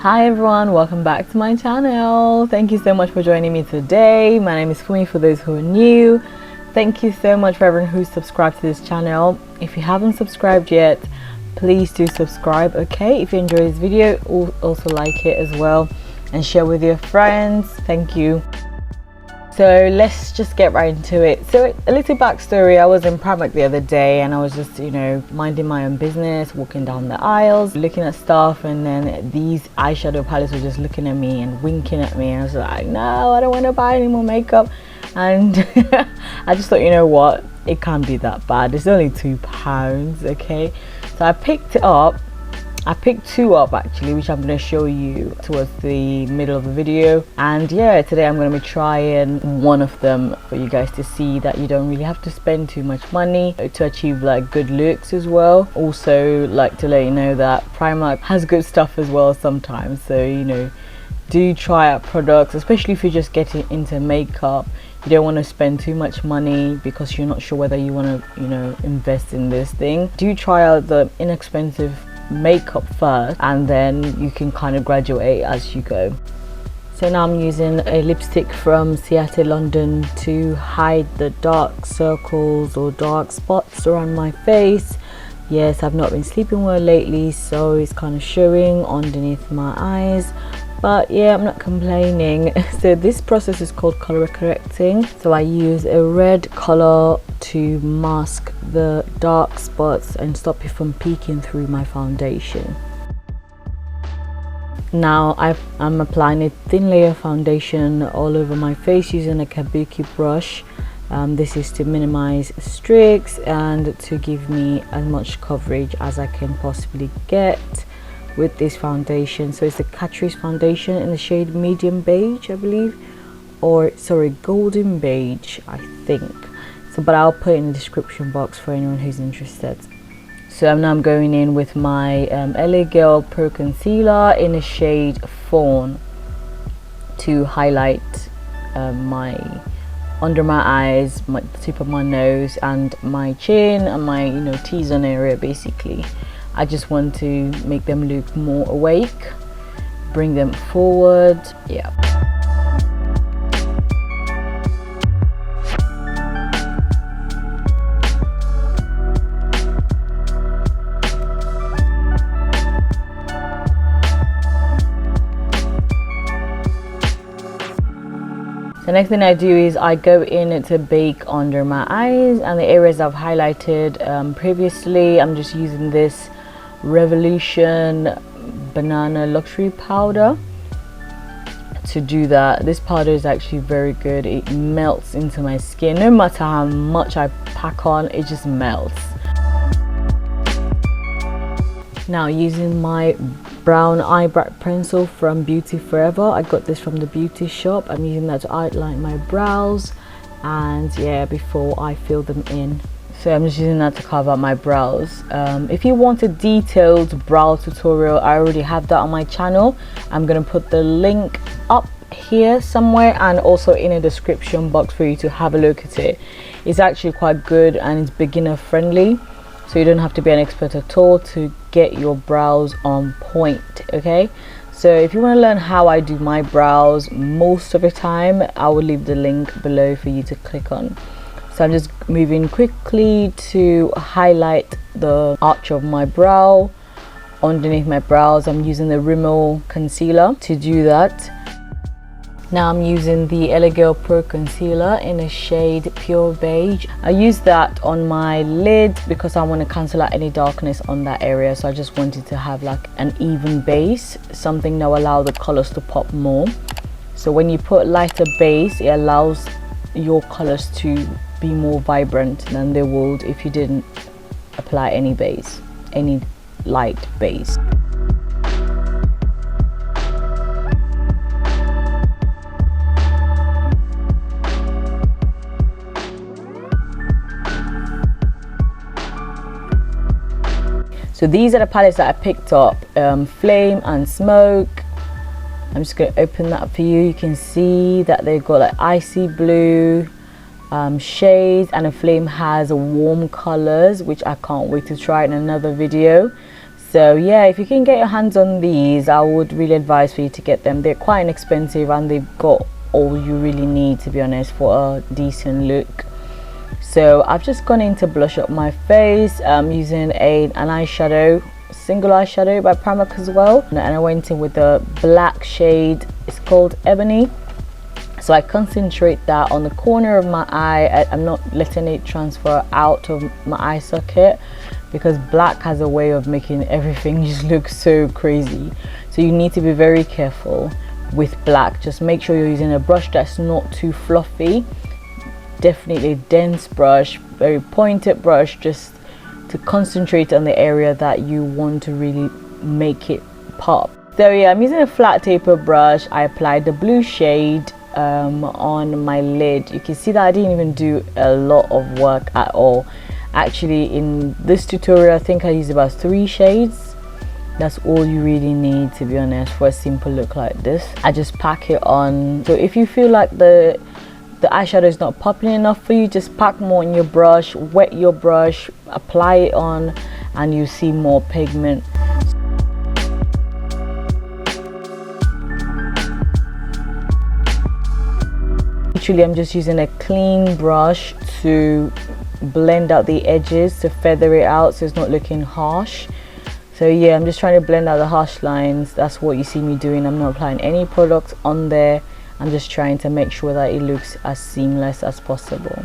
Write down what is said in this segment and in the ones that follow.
Hi everyone, welcome back to my channel. Thank you so much for joining me today. My name is Funmi for those who are new. Thank you so much for everyone who's subscribed to this channel. If you haven't subscribed yet, please do subscribe, okay? If you enjoy this video, also like it as well and share with your friends. Thank you. So let's just get right into it. So a little backstory: I was in Primark the other day and I was just, minding my own business, walking down the aisles, looking at stuff, and then these eyeshadow palettes were just looking at me and winking at me, and I was like, no, I don't want to buy any more makeup. And I just thought, you know what, it can't be that bad. It's only £2, okay? So I picked it up. I picked two up actually, which I'm going to show you towards the middle of the video. And yeah, today I'm going to be trying one of them for you guys to see that you don't really have to spend too much money to achieve like good looks as well. Also, like to let you know that Primark has good stuff as well sometimes. So do try out products, especially if you're just getting into makeup. You don't want to spend too much money because you're not sure whether you want to invest in this thing. Do try out the inexpensive makeup first, and then you can kind of graduate as you go. So now I'm using a lipstick from Seattle, London to hide the dark circles or dark spots around my face. Yes, I've not been sleeping well lately, so it's kind of showing underneath my eyes, but yeah, I'm not complaining. So this process is called color correcting. So I use a red color to mask the dark spots and stop it from peeking through my foundation. Now I'm applying a thin layer of foundation all over my face using a kabuki brush. This is to minimize streaks and to give me as much coverage as I can possibly get with this foundation. So it's the Catrice foundation in the shade medium beige, I believe, or sorry, golden beige, I think. So, but I'll put it in the description box for anyone who's interested. So now I'm going in with my LA Girl Pro Concealer in the shade Fawn to highlight my under my eyes, the tip of my nose, and my chin, and my T-zone area. Basically, I just want to make them look more awake, bring them forward. Yeah. The next thing I do is I go in to bake under my eyes and the areas I've highlighted previously. I'm just using this Revolution Banana Luxury Powder to do that. This powder is actually very good. It melts into my skin. No matter how much I pack on, it just melts. Now using my brown eyebrow pencil from Beauty Forever. I got this from the beauty shop. I'm using that to outline my brows, and yeah, before I fill them in. So I'm just using that to carve out my brows. If you want a detailed brow tutorial, I already have that on my channel. I'm gonna put the link up here somewhere and also in a description box for you to have a look at it. It's actually quite good and it's beginner friendly, so you don't have to be an expert at all to get your brows on point, okay? So if you want to learn how I do my brows most of the time, I will leave the link below for you to click on. So I'm just moving quickly to highlight the arch of my brow. Underneath my brows, I'm using the Rimmel concealer to do that. Now I'm using the LA Girl Pro Concealer in a shade Pure Beige. I use that on my lid because I want to cancel out any darkness on that area. So I just wanted to have like an even base, something that will allow the colors to pop more. So when you put lighter base, it allows your colors to be more vibrant than they would if you didn't apply any base, any light base. So these are the palettes that I picked up, Flame and Smoke. I'm just going to open that up for you. You can see that they've got like icy blue shades, and a Flame has warm colors, which I can't wait to try in another video. So So yeah, if you can get your hands on these, I would really advise for you to get them. They're quite inexpensive and they've got all you really need, to be honest, for a decent look. So I've just gone in to blush up my face. I'm using an eyeshadow, single eyeshadow by Primark as well, and I went in with the black shade. It's called Ebony. So I concentrate that on the corner of my eye. I'm not letting it transfer out of my eye socket, because black has a way of making everything just look so crazy. So you need to be very careful with black. Just make sure you're using a brush that's not too fluffy. Definitely a dense brush, very pointed brush, just to concentrate on the area that you want to really make it pop. So yeah, I'm using a flat taper brush. I applied the blue shade on my lid. You can see that I didn't even do a lot of work at all. Actually, in this tutorial, I think I used about 3 shades. That's all you really need, to be honest, for a simple look like this. I just pack it on. So if you feel like the eyeshadow is not popping enough for you, just pack more on your brush, wet your brush, apply it on, and you see more pigment. Literally, I'm just using a clean brush to blend out the edges, to feather it out so it's not looking harsh. So yeah, I'm just trying to blend out the harsh lines. That's what you see me doing. I'm not applying any product on there. I'm just trying to make sure that it looks as seamless as possible.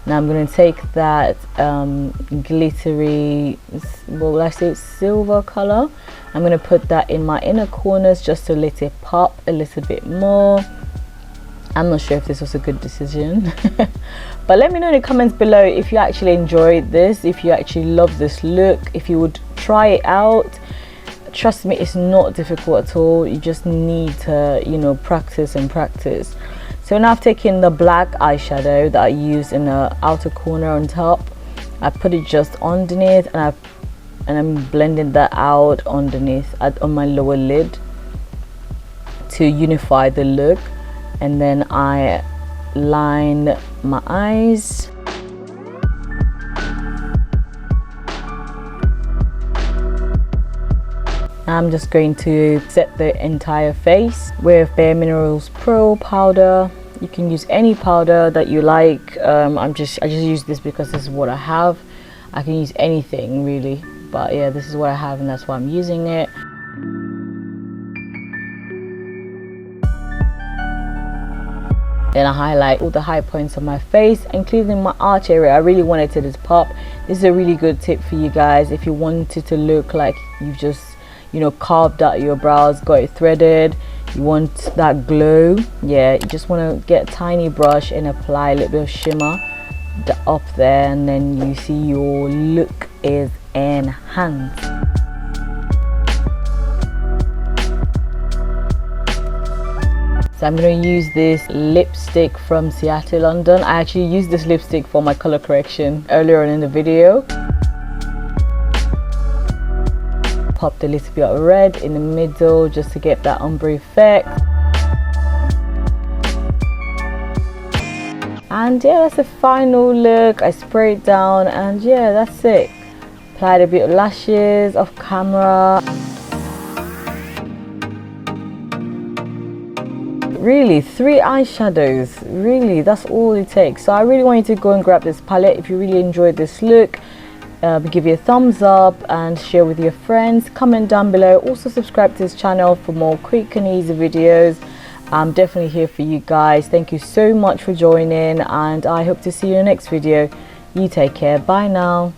Now I'm going to take that glittery, well, let's say silver color. I'm going to put that in my inner corners just to let it pop a little bit more. I'm not sure if this was a good decision. But let me know in the comments below if you actually enjoyed this, if you actually love this look, if you would try it out. Trust me, it's not difficult at all. You just need to, you know, practice and practice. So now I've taken the black eyeshadow that I used in the outer corner on top. I put it just underneath, and I'm blending that out underneath on my lower lid to unify the look. And then I line my eyes. I'm just going to set the entire face with Bare Minerals Pro powder. You can use any powder that you like. I just use this because this is what I have. I can use anything really, but yeah, this is what I have and that's why I'm using it. Then I highlight all the high points of my face, including my arch area. I really wanted to just pop. This is a really good tip for you guys if you wanted to look like you've just, you know, carved out your brows, got it threaded, you want that glow. Yeah, you just want to get a tiny brush and apply a little bit of shimmer up there, and then you see your look is enhanced. So I'm going to use this lipstick from Seattle, London. I actually used this lipstick for my color correction earlier on in the video. Popped a little bit of red in the middle just to get that ombre effect. And yeah, that's the final look. I sprayed down and yeah, that's it. Applied a bit of lashes off camera. Really, 3 eyeshadows, really, that's all it takes. So I really want you to go and grab this palette if you really enjoyed this look. Give you a thumbs up and share with your friends. Comment down below. Also subscribe to this channel for more quick and easy videos. I'm definitely here for you guys. Thank you so much for joining, and I hope to see you in the next video. You take care. Bye now.